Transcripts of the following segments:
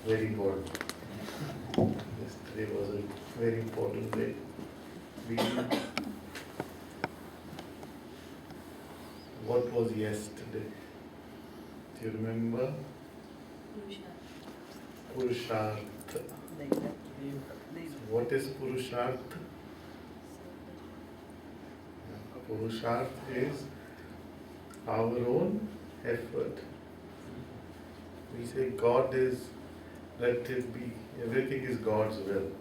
Very important. Yesterday was a very important day. We, what was yesterday? Do you remember? Purushartha. What is Purushartha? Purushartha is our own effort. We say God is, let it be, everything is God's will.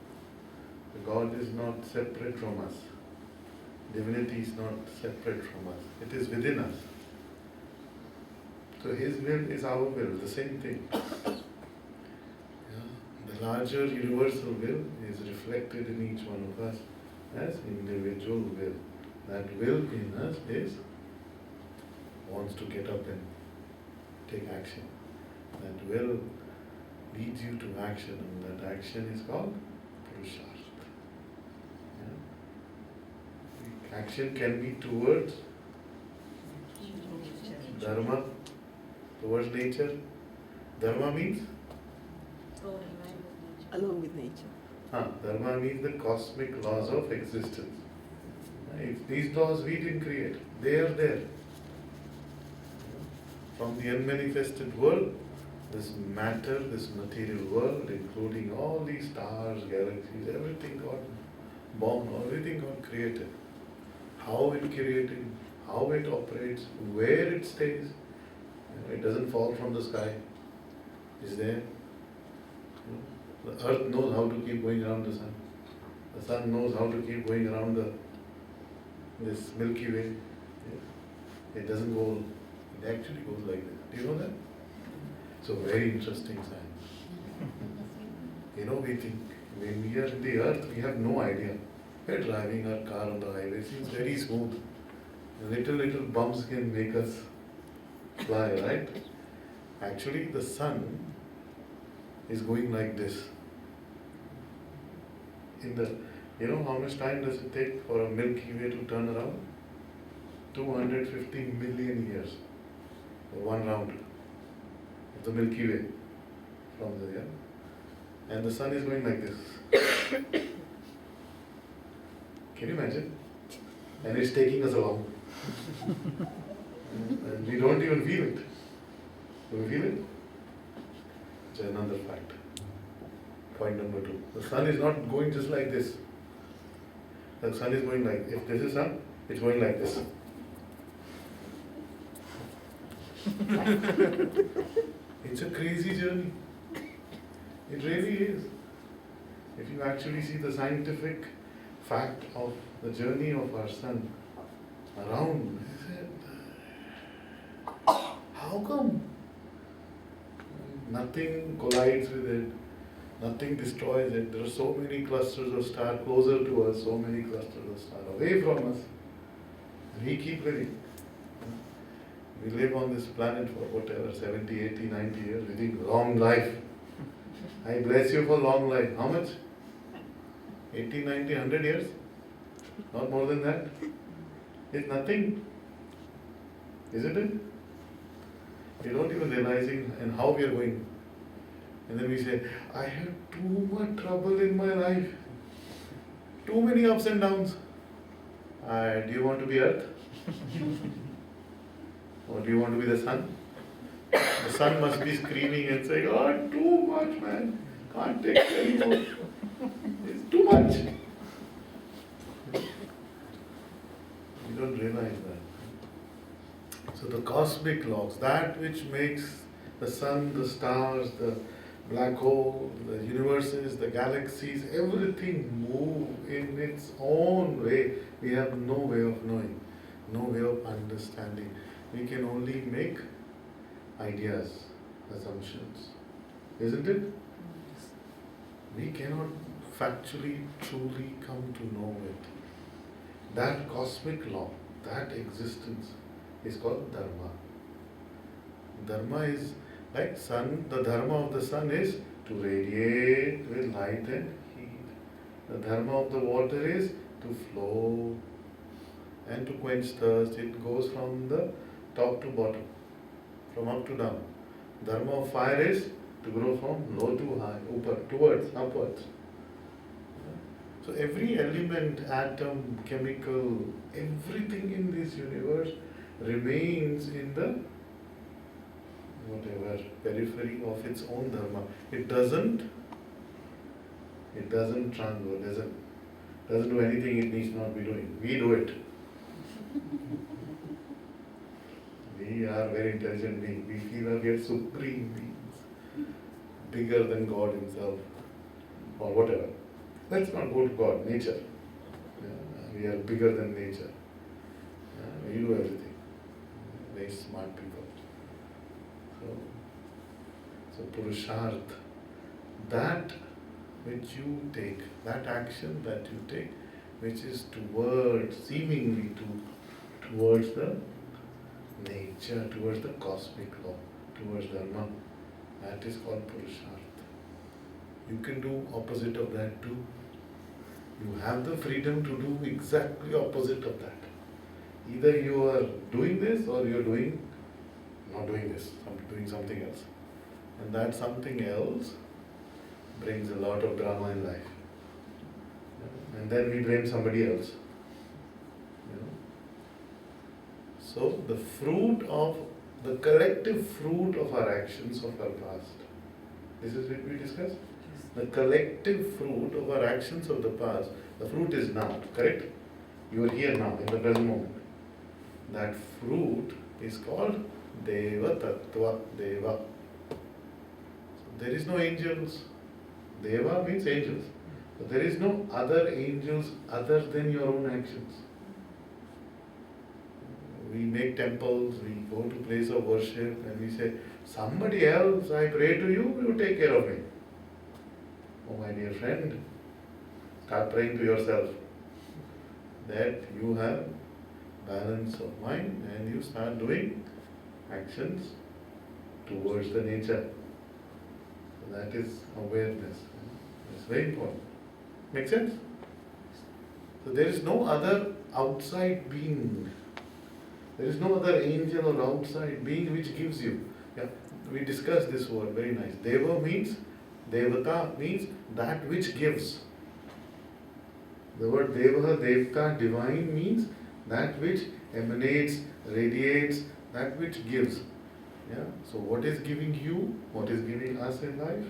God is not separate from us. Divinity is not separate from us. It is within us. So His will is our will, the same thing. The larger universal will is reflected in each one of us as individual will. That will in us is wants to get up and take action. That will leads you to action, and that action is called Purushartha. Yeah? Action can be towards Dharma, towards nature. Dharma means? Along with nature. Dharma means the cosmic laws of existence. If these laws we didn't create, they are there. From the unmanifested world, this matter, this material world, including all these stars, galaxies, everything got born, everything got created. How it created, how it operates, where it stays. It doesn't fall from the sky. It's there. The earth knows how to keep going around the sun. The sun knows how to keep going around this Milky Way. It doesn't go, it actually goes like that. Do you know that? So very interesting science. We think when we are in the earth, we have no idea. We are driving our car on the highway, it seems very smooth. Little bumps can make us fly, right? Actually, the sun is going like this. How much time does it take for a Milky Way to turn around? 250 million years for one round of the Milky Way from the air. And the sun is going like this. Can you imagine? And it's taking us along. And we don't even feel it. Do we feel it? It's another fact. Point number 2. The sun is not going just like this. The sun is going like, if this is sun, it's going like this. It's a crazy journey. It really is. If you actually see the scientific fact of the journey of our sun around, how come? Nothing collides with it, nothing destroys it. There are so many clusters of stars closer to us, so many clusters of stars away from us. And we keep living. We live on this planet for whatever, 70, 80, 90 years. We think long life. I bless you for long life. How much? 80, 90, 100 years? Not more than that? It's nothing. Isn't it? We don't even realizing and how we are going. And then we say, I had too much trouble in my life. Too many ups and downs. Do you want to be earth? Or do you want to be the sun? The sun must be screaming and saying, oh, too much, man. Can't take it anymore. It's too much. You don't realize that. So the cosmic laws, that which makes the sun, the stars, the black hole, the universes, the galaxies, everything move in its own way. We have no way of knowing, no way of understanding. We can only make ideas, assumptions. Isn't it? We cannot factually, truly come to know it. That cosmic law, that existence is called Dharma. Dharma is like sun, the Dharma of the sun is to radiate with light and heat. The Dharma of the water is to flow and to quench thirst. It goes from the top to bottom, from up to down. Dharma of fire is To grow from low to high, towards, upwards. So every element, atom, chemical, everything in this universe remains in the whatever periphery of its own dharma. It doesn't transfer, doesn't do anything it needs not be doing. We do it. We are very intelligent beings. We feel that we are supreme beings, bigger than God himself, or whatever. Let's not go to God, nature. We are bigger than nature. We do everything. Very smart people. So Purusharth, that which you take, that action that you take, which is seemingly towards the nature, towards the cosmic law, towards Dharma, that is called Purusharth. You can do opposite of that too. You have the freedom to do exactly opposite of that. Either you are doing this or you are not doing this, doing something else. And that something else brings a lot of drama in life. And then we blame somebody else. So the collective fruit of our actions of our past. This is what we discussed? The collective fruit of our actions of the past. The fruit is now, correct? You are here now, in the present moment. That fruit is called Deva Tattva, Deva. So there is no angels. Deva means angels. So there is no other angels other than your own actions. We make temples, we go to place of worship and we say, somebody else, I pray to you, you take care of me. Oh my dear friend, start praying to yourself that you have balance of mind and you start doing actions towards the nature. So that is awareness. It's very important. Make sense? So there is no other outside being. There is no other angel or outside being which gives you. Yeah, we discussed this word, very nice. Deva means, Devata means that which gives. The word Deva, Devta, divine means that which emanates, radiates, that which gives. Yeah. So what is giving you? What is giving us in life?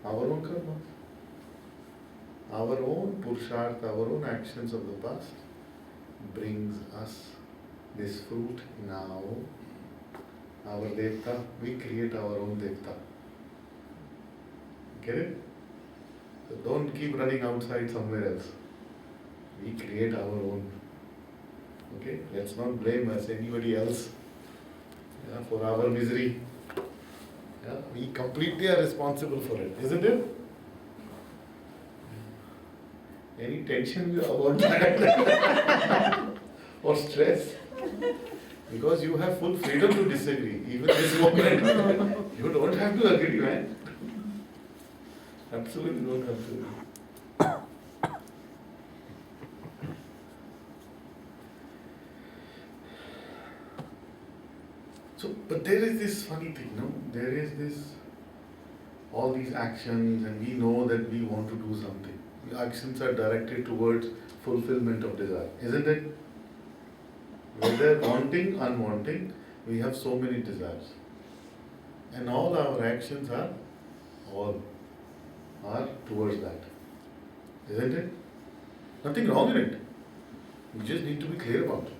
Our own karma. Our own Purusharth, our own actions of the past brings us this fruit now. Our Devta, we create our own Devta. Get it? So don't keep running outside somewhere else. We create our own. Okay? Let's not blame us, anybody else, for our misery. Yeah? We completely are responsible for it, isn't it? Any tension about that? Or stress? Because you have full freedom to disagree, even this moment. You don't have to agree, man. Absolutely don't have to agree. So, but there is this funny thing, no? There is all these actions, and we know that we want to do something. The actions are directed towards fulfillment of desire, isn't it? Whether wanting, unwanting, we have so many desires. And all our actions are towards that. Isn't it? Nothing wrong in it. We just need to be clear about it.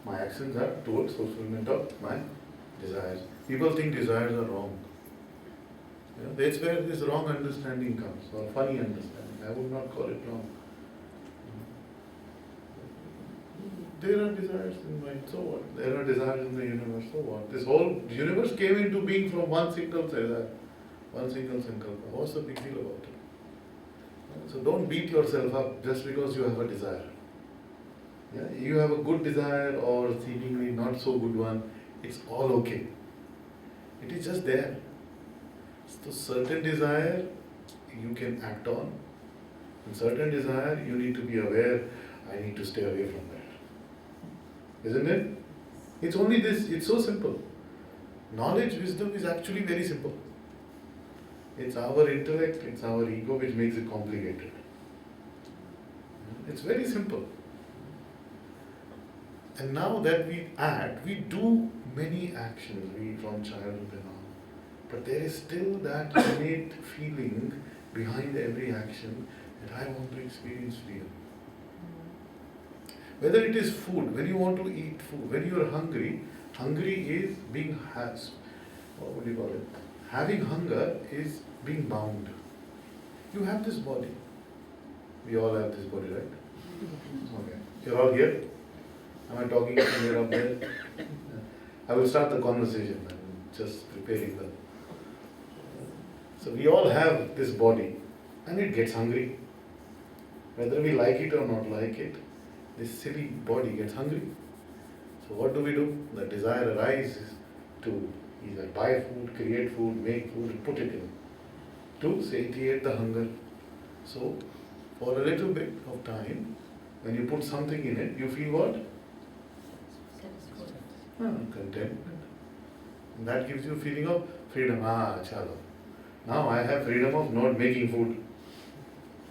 My actions are towards fulfillment of my desires. People think desires are wrong. That's where this wrong understanding comes, or funny understanding. I would not call it wrong. There are desires in mind, so what? There are desires in the universe, so what? This whole universe came into being from one single desire, one single sankalpa. What's the big deal about it? So don't beat yourself up just because you have a desire. Yeah? You have a good desire or seemingly not so good one, it's all okay. It is just there. So certain desire you can act on, and certain desire you need to be aware, I need to stay away from that. Isn't it? It's only this, it's so simple. Knowledge, wisdom is actually very simple. It's our intellect, it's our ego which makes it complicated. It's very simple. And now that we act, we do many actions, we from childhood and all. But there is still that innate feeling behind every action that I want to experience freedom. Whether it is food, when you want to eat food, when you are hungry, hungry is being what would you call it? Having hunger is being bound. You have this body. We all have this body, right? Okay. You're all here? Am I talking to you up there? I will start the conversation. I'm just preparing the. So we all have this body and it gets hungry. Whether we like it or not like it, this silly body gets hungry. So what do? The desire arises to either buy food, create food, make food, and put it in. To satiate the hunger. So for a little bit of time, when you put something in it, you feel what? Contentment. And that gives you a feeling of freedom. Chalo. Now I have freedom of not making food.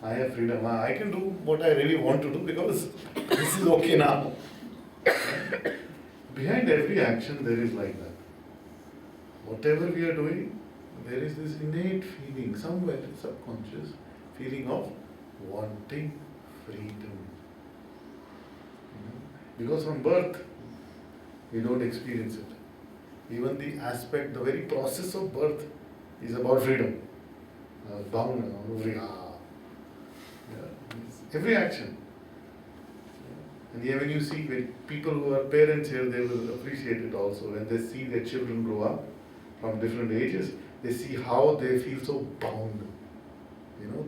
I have freedom. I can do what I really want to do because this is okay now. Behind every action there is like that. Whatever we are doing, there is this innate feeling, somewhere subconscious, feeling of wanting freedom. Because from birth, we don't experience it. Even the aspect, the very process of birth is about freedom. Bound, every action. And yeah, when you see people who are parents here, they will appreciate it also. When they see their children grow up from different ages, they see how they feel so bound.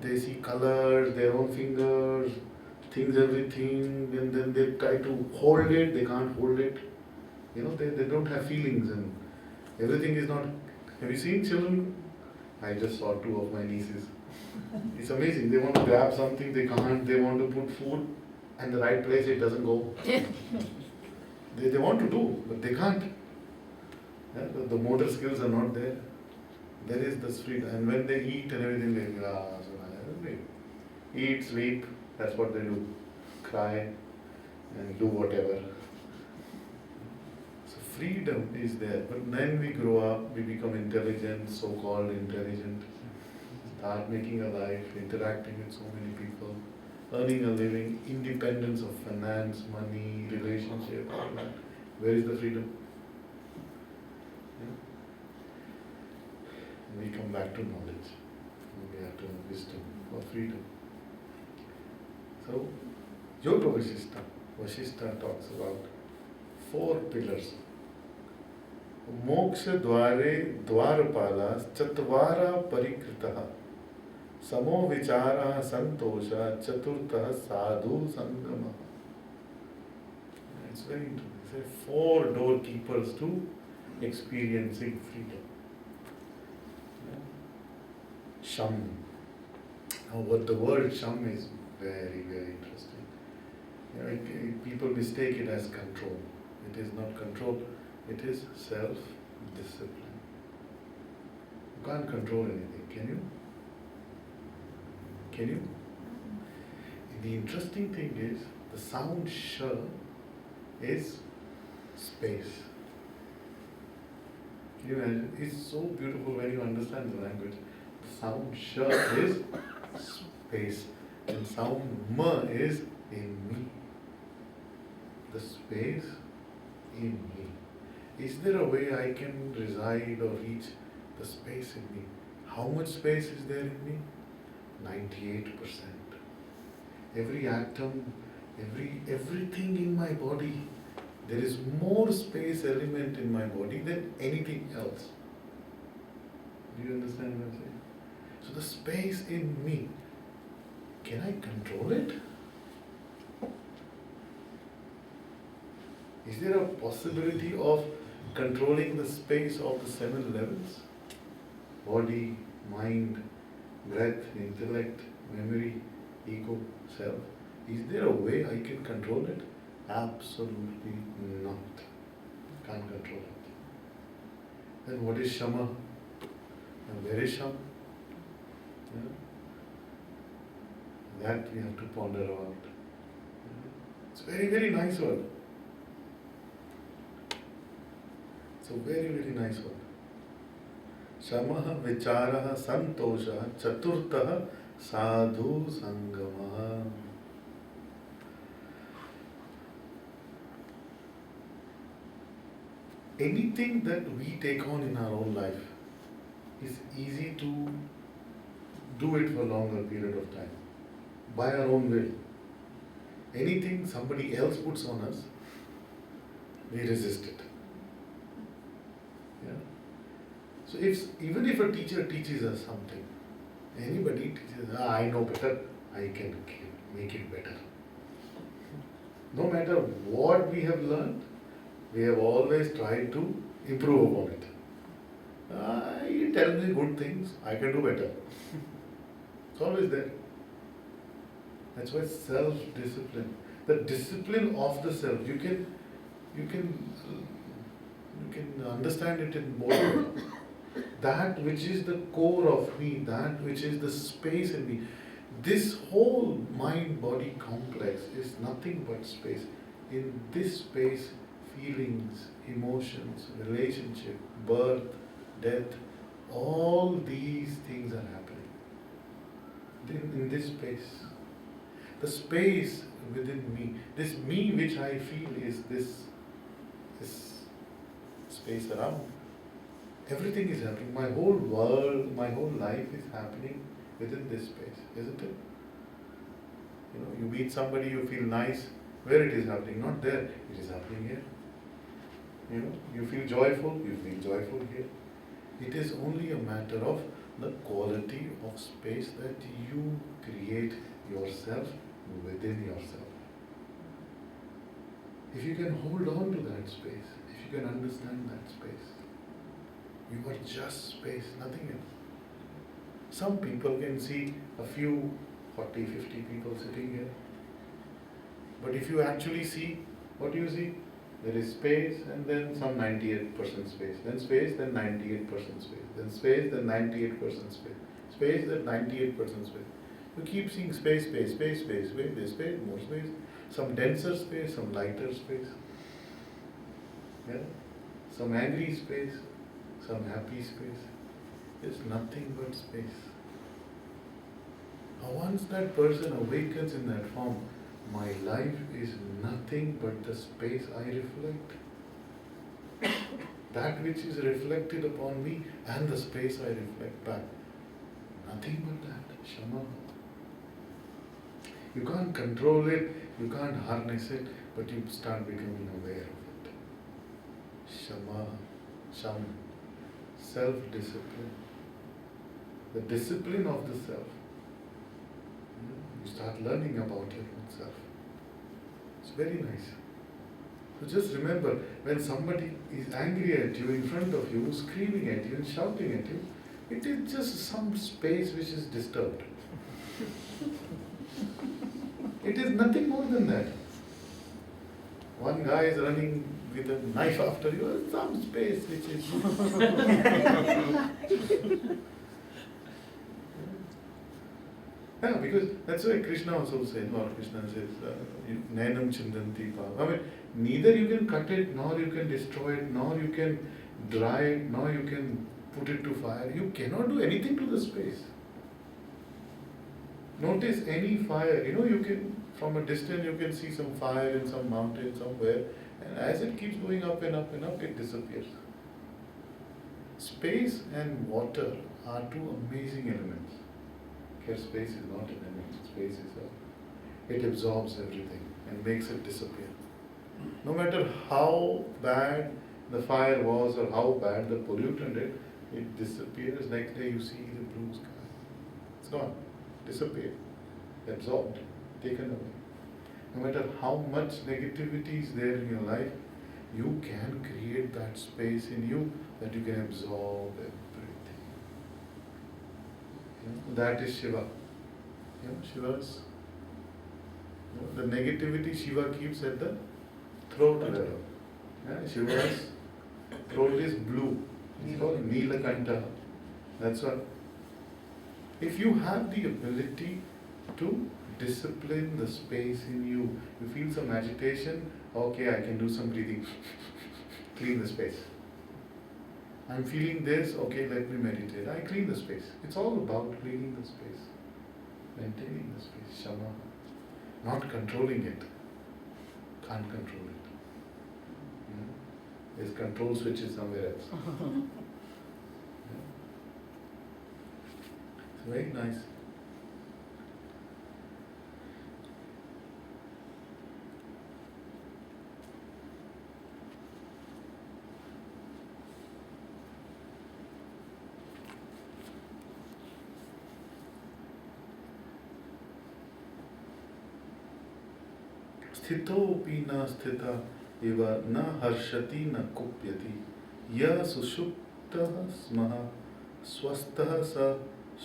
They see colors, their own fingers, things, everything, and then they try to hold it, they can't hold it. They don't have feelings and everything is not. Have you seen children? I just saw two of my nieces. It's amazing. They want to grab something, they can't. They want to put food in the right place, it doesn't go. They want to do, but they can't. Yeah, the motor skills are not there. There is this freedom. And when they eat and everything, they eat, sleep, that's what they do. Cry and do whatever. So freedom is there. But then we grow up, we become intelligent, so-called intelligent, start making a life, interacting with so many people, earning a living, independence of finance, money, relationship, all that. Where is the freedom? And we come back to knowledge. We have to have wisdom or freedom. So, Yoga Vasistha talks about 4 pillars. Moksha dware dwarpala chatvara parikritaha samo vichara santosha chaturtha sadhu sangama. It's very interesting. It's 4 doorkeepers to experiencing freedom. Sham. Now what the word sham is very, very interesting. People mistake it as control. It is not control. It is self-discipline. You can't control anything, can you? Can you? And the interesting thing is, the sound sh is space. Can you imagine? It's so beautiful when you understand the language. The sound sh is space, and sound m is in me. The space in me. Is there a way I can reside or reach the space in me? How much space is there in me? 98%. Every atom, everything in my body, there is more space element in my body than anything else. Do you understand what I'm saying? So the space in me, can I control it? Is there a possibility of controlling the space of the 7 levels? Body, mind, breath, intellect, memory, ego, self. Is there a way I can control it? Absolutely not. Can't control it. Then what is Shama? And where is Shama? Yeah? That we have to ponder about. It's a very, very nice word. It's a very, very nice word. Shamaha vicharaha santoshaha chaturtaha sadhu sangamaha. Anything that we take on in our own life is easy to do it for a longer period of time by our own will. Anything somebody else puts on us, we resist it. Yeah? So even if a teacher teaches us something, anybody teaches, I know better, I can make it better. No matter what we have learned, we have always tried to improve upon it. You tell me good things, I can do better. It's always there. That's why self-discipline, the discipline of the self, you can understand it in both ways. That which is the core of me, that which is the space in me. This whole mind-body complex is nothing but space. In this space, feelings, emotions, relationship, birth, death, all these things are happening. In this space. The space within me, this me which I feel is this space around. Everything is happening. My whole world, my whole life is happening within this space, isn't it? You meet somebody, you feel nice. Where it is happening? Not there. It is happening here. You feel joyful. You feel joyful here. It is only a matter of the quality of space that you create yourself within yourself. If you can hold on to that space, if you can understand that space, you are just space, nothing else. Some people can see a few 40, 50 people sitting here. But if you actually see, what do you see? There is space and then some 98% space. Then space, then 98% space. Then space, then 98% space. Space, then 98% space. You keep seeing space, space, space, space, space, space, more space. Some denser space, some lighter space. Yeah? Some angry space, some happy space. There's nothing but space. Now once that person awakens in that form, my life is nothing but the space I reflect. That which is reflected upon me and the space I reflect back. Nothing but that. Shama. You can't control it, you can't harness it, but you start becoming aware of it. Shama, Sham, self-discipline. The discipline of the self. You start learning about your own self. It's very nice. So just remember, when somebody is angry at you, in front of you, screaming at you and shouting at you, it is just some space which is disturbed. It is nothing more than that. One guy is running with a knife after you, some space which is... Yeah, because that's why Krishna also says, Lord Krishna says, Nainam Chindanti Pava. I mean, neither you can cut it, nor you can destroy it, nor you can dry it, nor you can put it to fire. You cannot do anything to the space. Notice any fire, you can, from a distance you can see some fire in some mountain somewhere, and as it keeps going up and up and up, it disappears. Space and water are two amazing elements. Here space is not an element, space is it absorbs everything and makes it disappear. No matter how bad the fire was or how bad the pollutant is, it disappears. Next day you see the blue sky. It's gone, disappeared, absorbed, taken away. No matter how much negativity is there in your life, you can create that space in you that you can absorb everything. That is Shiva. Shiva's. The negativity Shiva keeps at the throat level. Shiva's throat is blue. It's called Neelakanta. That's what. If you have the ability to discipline the space in you, you feel some agitation, okay, I can do some breathing, clean the space. I'm feeling this, okay, let me meditate. I clean the space. It's all about cleaning the space, maintaining the space, shama, not controlling it. Can't control it. There's control switches somewhere else. It's very nice. स्थितोऽपि न स्थिता इव न हर्षति न कुप्यति यः सुषुप्तः स्मः स्वस्थः स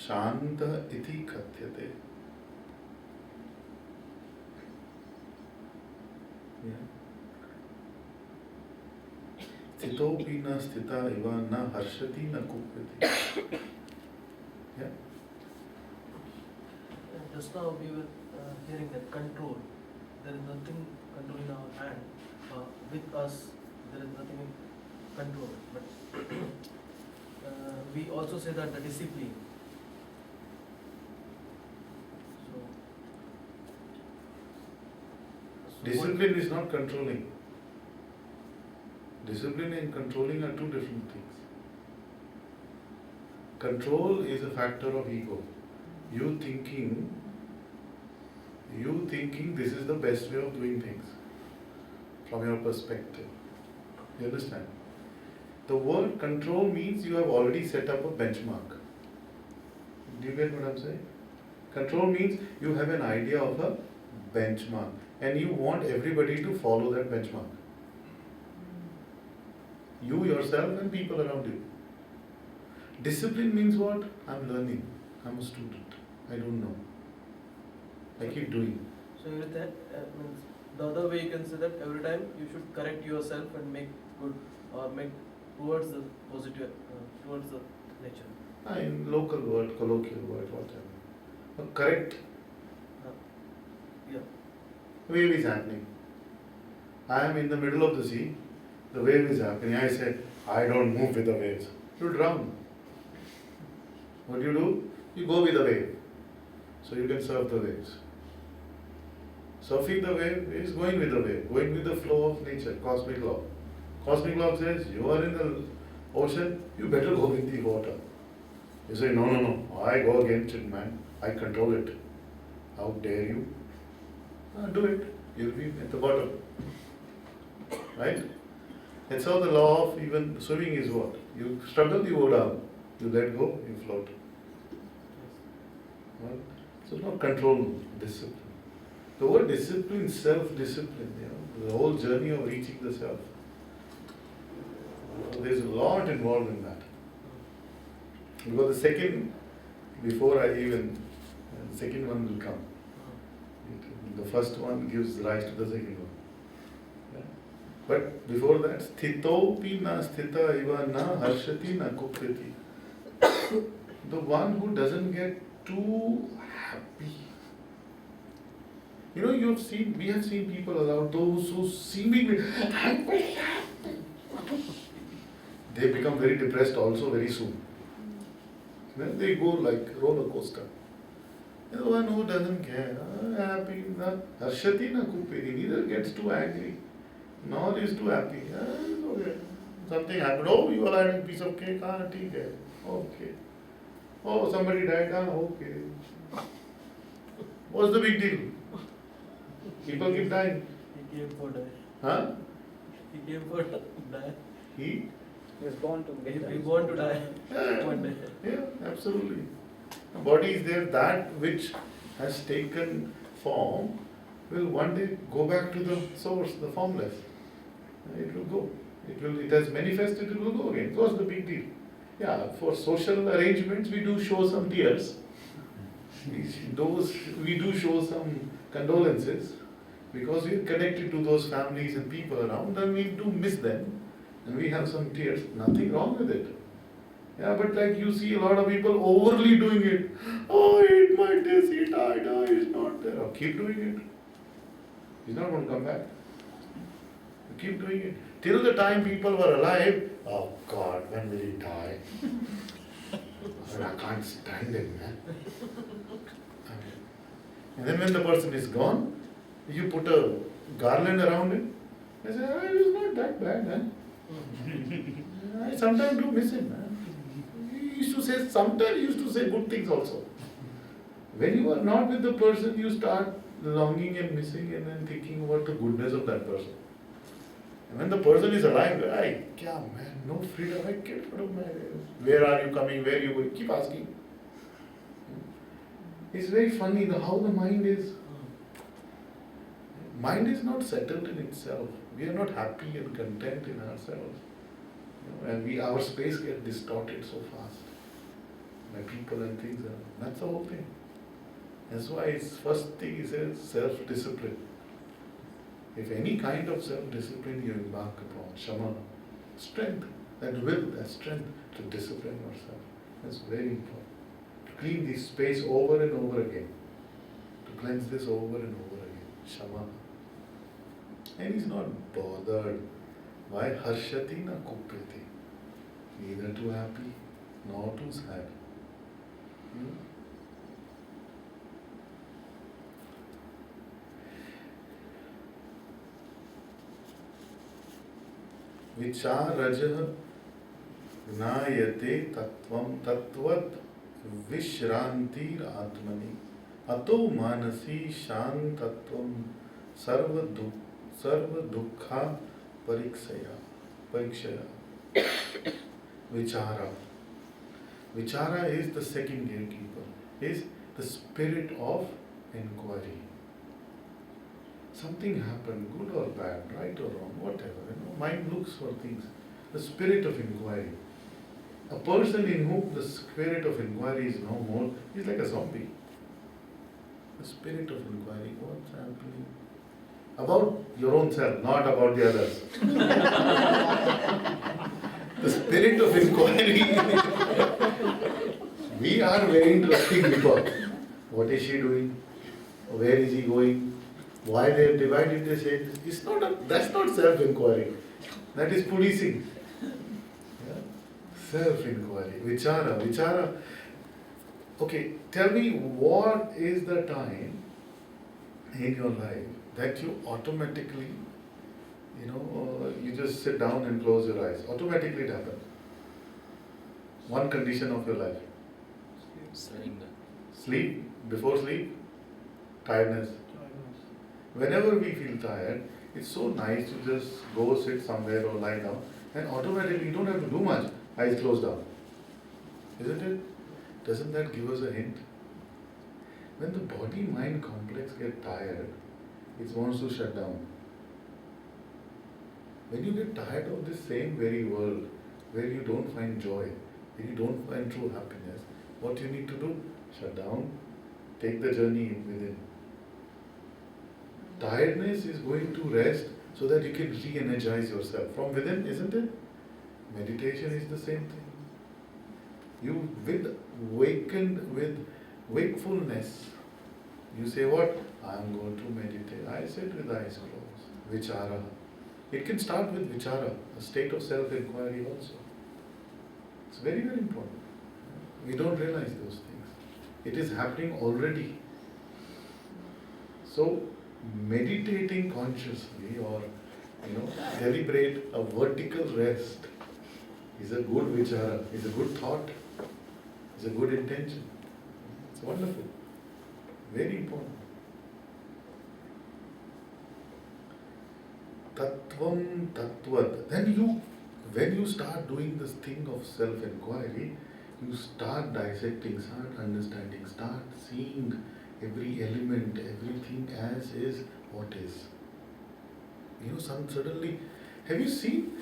शान्तः इति कथ्यते. स्थितोऽपि न स्थिता इव न हर्षति न कुप्यति. Just now we were hearing that control. There is nothing controlling our hand. With us, there is nothing in control. But we also say that the discipline. So Discipline is not controlling. Discipline and controlling are two different things. Control is a factor of ego. You thinking this is the best way of doing things from your perspective. You understand? The word control means you have already set up a benchmark. Do you get what I'm saying? Control means you have an idea of a benchmark and you want everybody to follow that benchmark. You yourself and people around you. Discipline means what? I'm learning. I'm a student. I don't know. I keep doing. So with that means the other way you can say that every time you should correct yourself and make good or make towards the positive, towards the nature. In local word, colloquial word, whatever. But correct. Yeah. Wave is happening. I am in the middle of the sea. The wave is happening. I said, I don't move with the waves. You'll drown. What do? You go with the wave. So you can surf the waves. Surfing the wave is going with the wave, going with the flow of nature, cosmic law. Cosmic law says, you are in the ocean, you better go with the water. You say, no, I go against it, man. I control it. How dare you? Do it. You'll be at the bottom. Right? That's how the law of even swimming is what? You struggle, you go down. You let go, you float. Well, so not control, discipline. The word discipline, self-discipline, the whole journey of reaching the self. There's a lot involved in that. Because the second one will come. The first one gives rise to the second one. Yeah? But before that, sthitopi na sthita iva na harshati na kupyati. The one who doesn't get too happy. We have seen people around, those who seemingly happy. They become very depressed also very soon. Then they go like roller coaster. The one who doesn't care, happy, harshati na kupyati, neither gets too angry, nor is too happy. Okay. Something happened, you are having a piece of cake, okay. Oh, somebody died, okay. What's the big deal? People keep dying. He came for die. Huh? He came for die. He was born to get He born to die. One day. Yeah, absolutely. The body is there, that which has taken form will one day go back to the source, the formless. It will go. It has manifested, it will go again. What's the big deal? Yeah, for social arrangements we do show some tears. We do show some condolences because we are connected to those families and people around, and we do miss them and we have some tears. Nothing wrong with it. Yeah, but like you see a lot of people overly doing it. Oh, it might this, he died, oh, he's not there. Oh, keep doing it. He's not going to come back. You keep doing it. Till the time people were alive, oh God, when will he die? I can't stand him, man. And then when the person is gone, you put a garland around him. I say, oh, it was not that bad, man. I sometimes do miss him, man. He used to say, sometimes he used to say good things also. When you are not with the person, you start longing and missing and then thinking about the goodness of that person. And when the person is alive, kya man, no freedom, get rid of my, where are you coming, where are you going, keep asking. It's very funny how the mind is. Mind is not settled in itself. We are not happy and content in ourselves. And our space gets distorted so fast by people and things. That's the whole thing. That's why its first thing is self-discipline. If any kind of self-discipline you embark upon, shama, strength, that will, that strength to discipline yourself. That's very important. To clean this space over and over again. To cleanse this over and over again. Shama. And he's not bothered. Why harshati na kupyati? Neither too happy nor too sad. Vicharajah gnayate tattvam tattvat vishrantir atmani ato manasi shantatvam sarva dukkha parikshaya. Vichara. Vichara is the second gatekeeper, is the spirit of inquiry. Something happened, good or bad, right or wrong, whatever. Mind looks for things. The spirit of inquiry. A person in whom the spirit of inquiry is no more is like a zombie. The spirit of inquiry, what's happening? About your own self, not about the others. The spirit of inquiry. We are very interesting people. What is she doing? Where is he going? Why they have divided this age? That's not self-inquiry. That is policing. Yeah? Self-inquiry. Vichara. Okay, tell me what is the time in your life that you automatically, you just sit down and close your eyes. Automatically it happens. One condition of your life. Sleep. Before sleep, tiredness. Whenever we feel tired, it's so nice to just go sit somewhere or lie down and automatically you don't have to do much. Eyes closed down. Isn't it? Doesn't that give us a hint? When the body-mind complex gets tired, it wants to shut down. When you get tired of this same very world, where you don't find joy, where you don't find true happiness, what you need to do? Shut down, take the journey within. Tiredness is going to rest so that you can re-energize yourself from within, isn't it? Meditation is the same thing. You awakened with wakefulness. You say what? I am going to meditate. I sit with eyes closed. Vichara. It can start with vichara, a state of self-inquiry also. It's very, very important. We don't realize those things. It is happening already. So, meditating consciously or deliberate a vertical rest is a good vichara, is a good thought, is a good intention. It's wonderful. Very important. Tattvam tattvat. Then when you start doing this thing of self-inquiry, you start dissecting, start understanding, start seeing every element, everything as is what is. Suddenly, have you seen,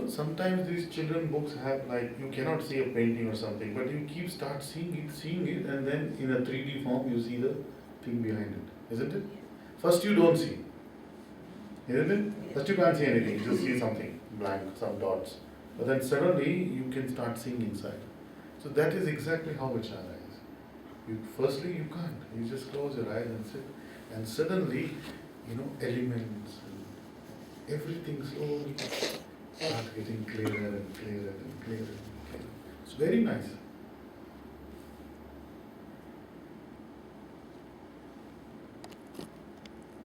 sometimes these children books have you cannot see a painting or something, but you start seeing it, and then in a 3D form you see the thing behind it, isn't it? First you don't see, isn't it? First you can't see anything, you just see something blank, some dots. But then suddenly you can start seeing inside. So that is exactly how vichara is. Firstly, you can't. You just close your eyes and sit, and suddenly, elements and everything slowly start getting clearer and clearer and clearer and clearer. It's very nice.